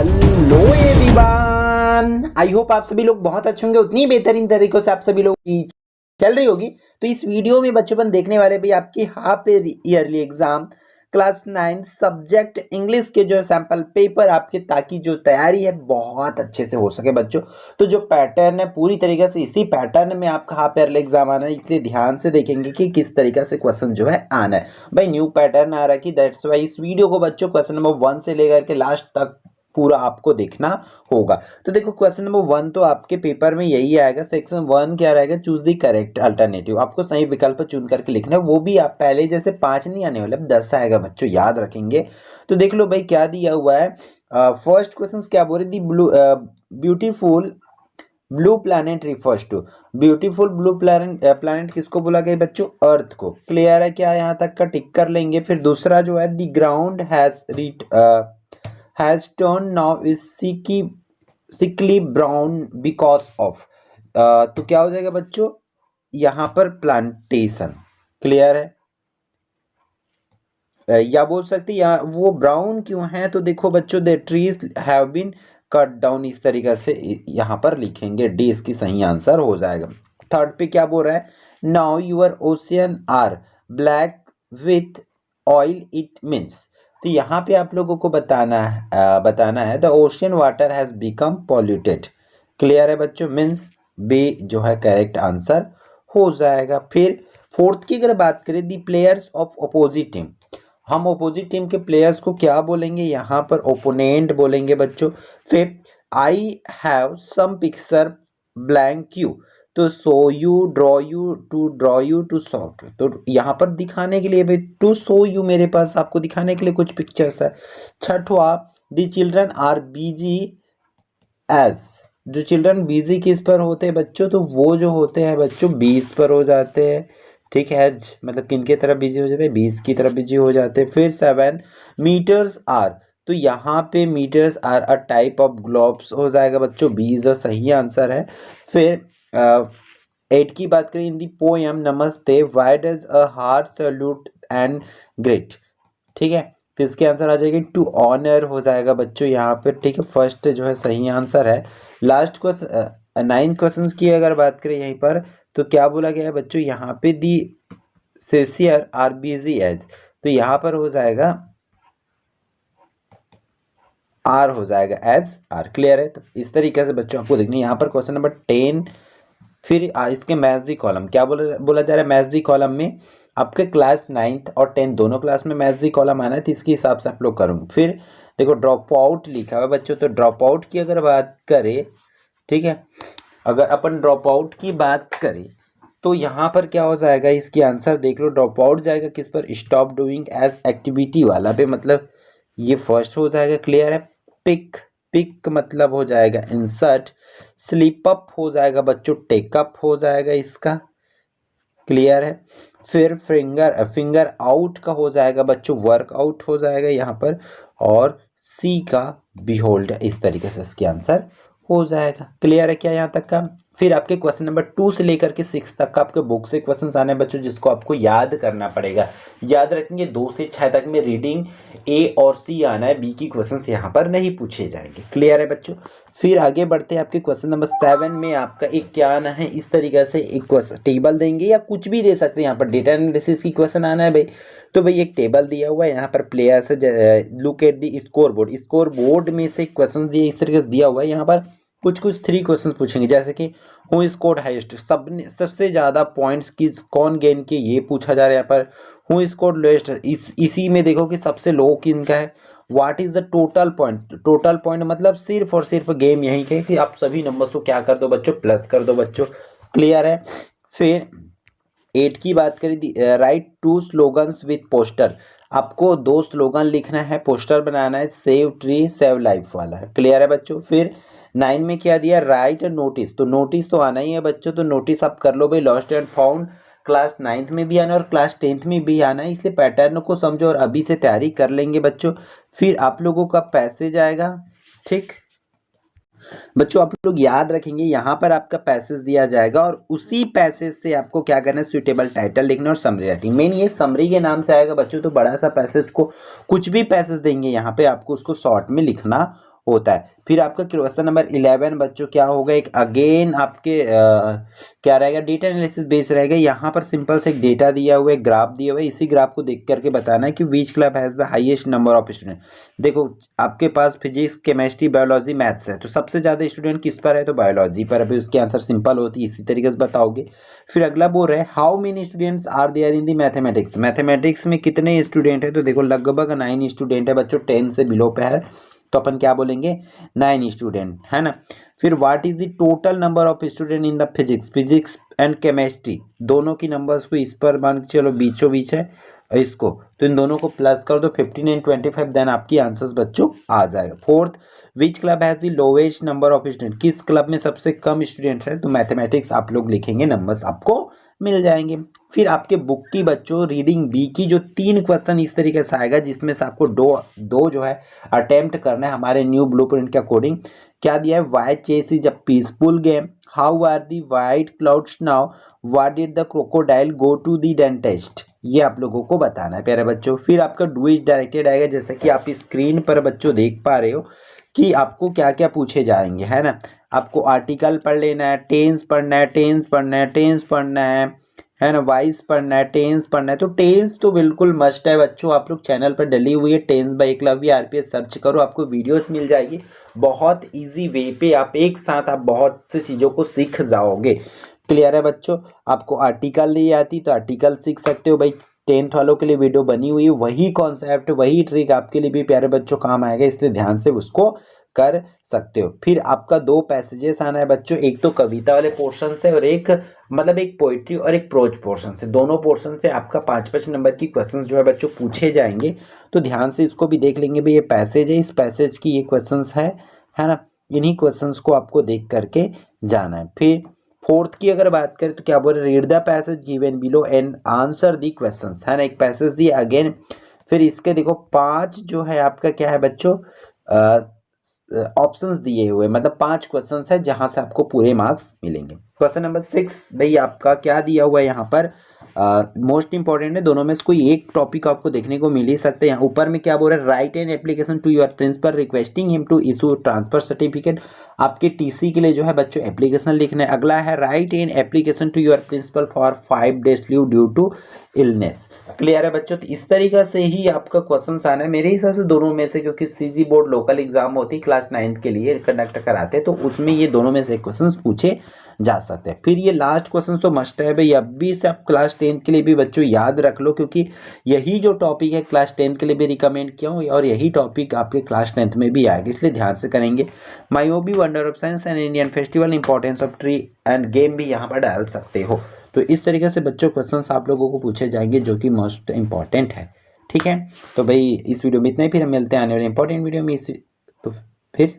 Hello everyone, I hope आप सभी लोग बहुत अच्छे होंगे। उतनी बेहतरीन तरीकों से आप सभी लोग की चल रही होगी। तो इस वीडियो में बच्चों अपन देखने वाले भी आपकी half yearly exam class 9 subject English के जो सैंपल पेपर आपके, ताकि जो तैयारी है बहुत अच्छे से हो सके बच्चों। तो जो पैटर्न है पूरी तरीके से इसी पैटर्न में आपका हाफ ईयरली एग्जाम आना है, इसलिए ध्यान से देखेंगे कि किस तरीके से क्वेश्चन जो है आना है। भाई न्यू पैटर्न आ रहा है कि दैट्स वाई इस वीडियो को बच्चों क्वेश्चन नंबर 1 से लेकर के लास्ट तक पूरा आपको देखना होगा। तो देखो क्वेश्चन नंबर 1 तो आपके पेपर में यही आएगा। सेक्शन 1 क्या रहेगा, चूज द करेक्ट अल्टरनेटिव। आपको सही विकल्प चुन करके लिखना है, वो भी आप पहले जैसे 5 नहीं आने वाले, अब 10 आएगा बच्चों, याद रखेंगे। तो देख लो भाई क्या दिया हुआ है। फर्स्ट क्वेश्चन क्या बोल रही थी, beautiful blue planet refers to. Beautiful blue planet किसको बोला गया बच्चों, अर्थ को। क्लियर है क्या, यहाँ तक का टिक कर लेंगे। फिर दूसरा जो है, the ground has turn now is sickly brown because of. तो क्या हो जाएगा बच्चों, यहाँ पर प्लांटेशन। क्लियर है, या बोल सकते हैं वो ब्राउन क्यों है, तो देखो बच्चों the trees have been cut down, इस तरीके से यहाँ पर लिखेंगे। डी इसकी सही आंसर हो जाएगा। थर्ड पे क्या बोल रहा है, now your ocean are black with oil it means. तो यहाँ पे आप लोगों को बताना है the ocean water has become polluted. Clear है बच्चों, मीन्स बी जो है करेक्ट आंसर हो जाएगा। फिर फोर्थ की अगर बात करें, the players of opposite team. हम अपोजिट टीम के प्लेयर्स को क्या बोलेंगे, यहाँ पर ओपोनेंट बोलेंगे बच्चों। फिर I have some picture blank you, तो so you draw you to soft. तो यहाँ पर दिखाने के लिए भाई टू सो यू, मेरे पास आपको दिखाने के लिए कुछ पिक्चर्स है। छठवा, the children are busy as. जो चिल्ड्रन बिजी किस पर होते हैं बच्चों, तो वो जो होते हैं बच्चों 20 पर हो जाते हैं। ठीक है, एज मतलब किन के तरफ बिजी हो जाते हैं, 20 की तरफ बिजी हो जाते हैं। फिर 7, मीटर्स आर, तो यहाँ पे metres are a type of globes हो जाएगा बच्चों, 20 सही आंसर है। फिर 8 की बात करें, इन दी पोएम नमस्ते why does a heart salute and great. ठीक है, तो इसके आंसर आ जाएगी टू ऑनर हो जाएगा बच्चों यहाँ पे। ठीक है, फर्स्ट जो है सही आंसर है। लास्ट क्वेश्चन 9 क्वेश्चन की अगर बात करें यहीं पर, तो क्या बोला गया है बच्चों, यहाँ पे दी सिंसियर आर बिजी एज, तो यहाँ पर हो जाएगा आर हो जाएगा एज आर। क्लियर है, तो इस तरीके से बच्चों आपको देखना है। यहाँ पर क्वेश्चन नंबर 10, फिर इसके मैच दी कॉलम क्या बोला जा रहा है, मैच दी कॉलम में आपके क्लास 9th और 10th दोनों क्लास में मैच दी कॉलम आना है, तो इसके हिसाब से आप लोग करूँगा। फिर देखो ड्रॉप आउट लिखा हुआ है बच्चों, तो ड्रॉप आउट की अगर बात करें, ठीक है, अगर अपन ड्रॉप आउट की बात करें तो यहाँ पर क्या हो जाएगा, इसकी आंसर देख लो। ड्रॉप आउट जाएगा किस पर, स्टॉप डूइंग एज एक्टिविटी वाला पे, मतलब ये फर्स्ट हो जाएगा। क्लियर है, पिक पिक मतलब हो जाएगा इंसर्ट। स्लिप अप हो जाएगा बच्चों, टेकअप हो जाएगा इसका। क्लियर है, फिर फिंगर आउट का हो जाएगा बच्चों, वर्कआउट हो जाएगा यहाँ पर। और सी का बिहोल्ड, इस तरीके से इसके आंसर हो जाएगा। क्लियर है क्या यहाँ तक का। फिर आपके क्वेश्चन नंबर 2 से लेकर के 6 तक का आपके बुक से क्वेश्चन आने हैं बच्चों, जिसको आपको याद करना पड़ेगा। याद रखेंगे 2 से 6 तक में रीडिंग ए और सी आना है, बी की क्वेश्चंस यहाँ पर नहीं पूछे जाएंगे। क्लियर है बच्चों। फिर आगे बढ़ते हैं, आपके क्वेश्चन नंबर 7 में आपका एक क्या आना है, इस तरीके से एक क्वेश्चन टेबल देंगे या कुछ भी दे सकते हैं। यहाँ पर डेटा एनालिसिस की क्वेश्चन आना है भाई, तो भाई एक टेबल दिया हुआ है यहाँ पर, प्लेयर से look at the score board में से क्वेश्चन दिए, इस तरीके से दिया हुआ है। यहाँ पर कुछ 3 क्वेश्चन पूछेंगे, जैसे कि हु स्कोर्ड हाईएस्ट, सबसे ज़्यादा पॉइंट्स किस कौन गेन किए, ये पूछा जा रहा है। यहाँ पर हु स्कोर्ड लोएस्ट, इसी में देखो कि सबसे लो किनका है। What is the total point मतलब सिर्फ और सिर्फ गेम यही के कि आप सभी नंबर्स को क्या कर दो बच्चों, प्लस कर दो बच्चों। क्लियर है। फिर 8 की बात करें, राइट 2 स्लोगन्स विथ पोस्टर, आपको 2 स्लोगन लिखना है, पोस्टर बनाना है, सेव ट्री सेव लाइफ वाला। क्लियर है बच्चों। फिर 9 में क्या दिया, राइट नोटिस, तो नोटिस तो आना ही है बच्चों, तो नोटिस आप कर लो भाई। Lost and found class 9th में भी आना और क्लास 10th में भी आना है, इसलिए पैटर्न को समझो और अभी से तैयारी कर लेंगे बच्चों। फिर आप लोगों का पैसेज आएगा। ठीक बच्चों, आप लोग याद रखेंगे यहाँ पर आपका पैसेज दिया जाएगा और उसी पैसेज से आपको क्या करना है, सुइटेबल टाइटल लिखना और समरी राइटिंग। मेन ये समरी के नाम से आएगा बच्चों, तो बड़ा सा पैसेज को कुछ भी पैसेज देंगे यहाँ पे आपको उसको शॉर्ट में लिखना होता है। फिर आपका क्वेश्चन नंबर 11 बच्चों क्या होगा, एक अगेन आपके क्या रहेगा, डेटा एनालिसिस बेस रहेगा। यहाँ पर सिंपल से एक डेटा दिया हुआ है, ग्राफ दिया हुआ है, इसी ग्राफ को देख करके बताना है कि which club has the highest number of student. देखो आपके पास फिजिक्स, केमिस्ट्री, बायोलॉजी, मैथ्स है, तो सबसे ज़्यादा स्टूडेंट किस पर है, तो बायोलॉजी पर। अभी उसकी आंसर सिंपल होती है, इसी तरीके से बताओगे। फिर अगला बोल रहा है how many students are there in the mathematics, mathematics में कितने स्टूडेंट है, तो देखो लगभग 9 स्टूडेंट है बच्चों, 10 से बिलो पे है, तो अपन क्या बोलेंगे 9 स्टूडेंट, है ना। फिर what is the total number of student in the physics and chemistry, दोनों की नंबर्स को इस पर मान के चलो बीचों बीच है इसको, तो इन दोनों को प्लस कर दो 15 एंड 25, देन आपकी आंसर्स बच्चों आ जाएगा। Fourth, which club has the lowest number of student, किस क्लब में सबसे कम स्टूडेंट्स हैं, तो मैथमेटिक्स आप लोग लिखेंगे, नंबर्स आपको मिल जाएंगे। फिर आपके बुक की बच्चों रीडिंग बी की जो 3 क्वेश्चन इस तरीके से आएगा, जिसमें से आपको दो जो है अटेम्प्ट करना है हमारे न्यू ब्लूप्रिंट के अकॉर्डिंग। क्या दिया है, why chess is a peaceful game, how are the white clouds now, what did the crocodile go to the dentist, ये आप लोगों को बताना है प्यारे बच्चों। फिर आपका डू इज डायरेक्टेड आएगा, जैसे कि आप स्क्रीन पर बच्चों देख पा रहे हो कि आपको क्या क्या पूछे जाएंगे, है ना। आपको आर्टिकल पढ़ लेना है, टेंस पढ़ना है, टेंस पढ़ना है ना, वाइस पढ़ना है, टेंस पढ़ना है। तो टेंस तो बिल्कुल मस्ट है बच्चों, आप लोग चैनल पर डली हुई है tense by Eklavya RPS, search करो, आपको वीडियोस मिल जाएगी। बहुत इजी वे पे आप एक साथ आप बहुत सी चीज़ों को सीख जाओगे। क्लियर है बच्चों, आपको आर्टिकल नहीं आती तो आर्टिकल सीख सकते हो भाई, 10th वालों के लिए वीडियो बनी हुई है, वही कॉन्सेप्ट वही ट्रिक आपके लिए भी प्यारे बच्चों काम आएगा, इसलिए ध्यान से उसको कर सकते हो। फिर आपका 2 पैसेजेस आना है बच्चों, एक तो कविता वाले पोर्शन से और एक मतलब एक पोइट्री और एक प्रोज पोर्शन से, दोनों पोर्शन से आपका 5-5 नंबर की क्वेश्चंस जो है बच्चों पूछे जाएंगे। तो ध्यान से इसको भी देख लेंगे भाई, ये पैसेज है, इस पैसेज की ये क्वेश्चंस है ना, इन्हीं क्वेश्चंस को आपको देख करके जाना है। फिर फोर्थ की अगर बात करें तो क्या बोल रहे, read the passage given below and answer the questions, है ना, एक पैसेज दिया अगेन। फिर इसके देखो 5 जो है आपका क्या है बच्चों ऑप्शंस दिए हुए, मतलब 5 क्वेश्चंस है जहां से आपको पूरे मार्क्स मिलेंगे। क्वेश्चन नंबर 6 भाई आपका क्या दिया हुआ है यहाँ पर, मोस्ट इंपॉर्टेंट है, दोनों में से कोई एक टॉपिक आपको देखने को मिल ही सकते हैं। यहाँ ऊपर में क्या बोल रहा है, write an application to your principal requesting him to issue transfer certificate, आपके टीसी के लिए जो है बच्चों एप्लीकेशन लिखना है। अगला है write an application to your principal for 5 days leave due to illness. Clear है बच्चों, तो इस तरीके से ही आपका क्वेश्चन आना है मेरे हिसाब से दोनों में से, क्योंकि सीजी बोर्ड लोकल एग्जाम होती है क्लास 9th के लिए कंडक्ट कराते हैं, तो उसमें ये दोनों में से क्वेश्चन पूछे जा सकते हैं। फिर ये लास्ट क्वेश्चन तो मस्ट है भाई, अब भी से आप क्लास 10th के लिए भी बच्चों याद रख लो, क्योंकि यही जो टॉपिक है क्लास 10th के लिए भी रिकमेंड किया हूँ और यही टॉपिक आपके क्लास 10th में भी आएगा, इसलिए ध्यान से करेंगे। मायोबी, wonder of science and Indian festival, importance of tree and game भी यहाँ पर डाल सकते हो। तो इस तरीके से बच्चों क्वेश्चंस आप लोगों को पूछे जाएंगे जो कि मोस्ट इंपॉर्टेंट है। ठीक है, तो भाई इस वीडियो में इतना ही, फिर हम मिलते हैं आने वाले इंपॉर्टेंट वीडियो में। तो फिर